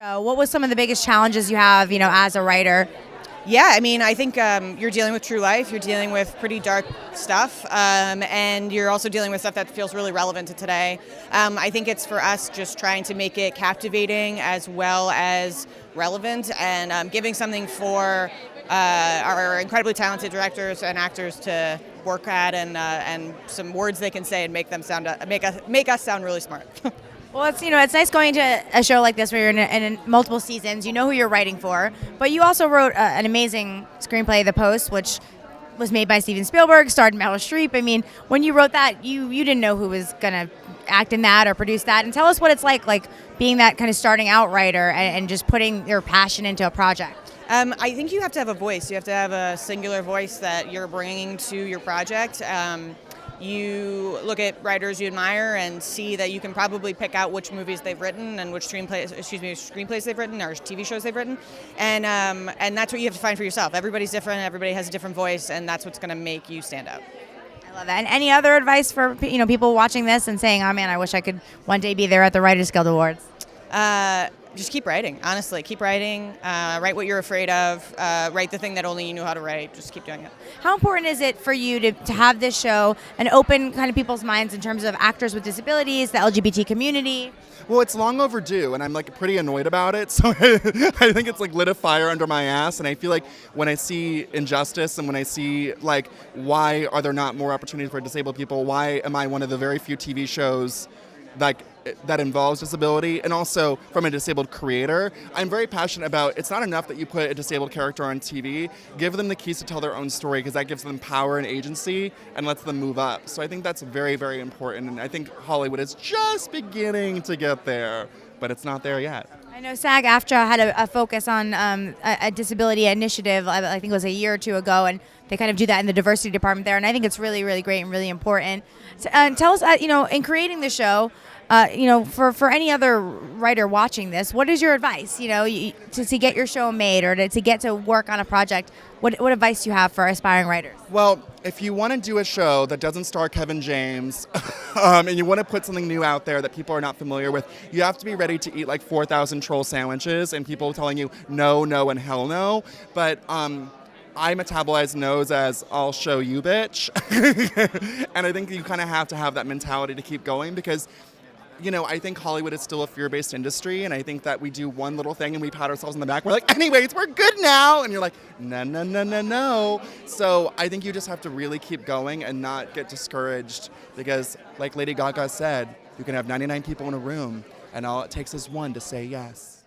What was some of the biggest challenges you have, as a writer? Yeah, I mean, I think you're dealing with true life. You're dealing with pretty dark stuff, and you're also dealing with stuff that feels really relevant to today. I think it's for us just trying to make it captivating as well as relevant, and giving something for our incredibly talented directors and actors to work at, and some words they can say and make them sound make us sound really smart. Well, it's nice going to a show like this where you're in multiple seasons. You know who you're writing for, but you also wrote an amazing screenplay, The Post, which was made by Steven Spielberg, starred Meryl Streep. I mean, when you wrote that, you didn't know who was gonna act in that or produce that. And tell us what it's like being that kind of starting out writer and just putting your passion into a project. I think you have to have a voice. You have to have a singular voice that you're bringing to your project. You look at writers you admire and see that you can probably pick out which movies they've written and which screenplays they've written or TV shows they've written, and that's what you have to find for yourself. Everybody's different. Everybody has a different voice, and that's what's going to make you stand out. I love that. And any other advice for people watching this and saying, "Oh man, I wish I could one day be there at the Writers Guild Awards"? Just keep writing. Honestly, keep writing. Write what you're afraid of. Write the thing that only you know how to write. Just keep doing it. How important is it for you to have this show and open kind of people's minds in terms of actors with disabilities, the LGBT community? Well, it's long overdue, and I'm pretty annoyed about it. So I think it's lit a fire under my ass. And I feel like when I see injustice and when I see why are there not more opportunities for disabled people? Why am I one of the very few TV shows that involves disability, and also from a disabled creator? I'm very passionate about it's not enough that you put a disabled character on TV. Give them the keys to tell their own story, because that gives them power and agency and lets them move up. So I think that's very, very important, and I think Hollywood is just beginning to get there, but it's not there yet. I know SAG-AFTRA had a focus on a disability initiative, I think it was a year or two ago, and they kind of do that in the diversity department there, and I think it's really, really great and really important. Tell us, in creating the show, for any other writer watching this, what is your advice, to get your show made or to get to work on a project? What advice do you have for aspiring writers? Well, if you want to do a show that doesn't star Kevin James and you want to put something new out there that people are not familiar with, you have to be ready to eat 4,000 troll sandwiches and people telling you no, no, and hell no. But I metabolize no's as I'll show you, bitch. And I think you kind of have to have that mentality to keep going, because I think Hollywood is still a fear-based industry, and I think that we do one little thing and we pat ourselves on the back. We're like, anyways, we're good now. And you're like, no, no, no, no, no. So I think you just have to really keep going and not get discouraged, because like Lady Gaga said, you can have 99 people in a room and all it takes is one to say yes.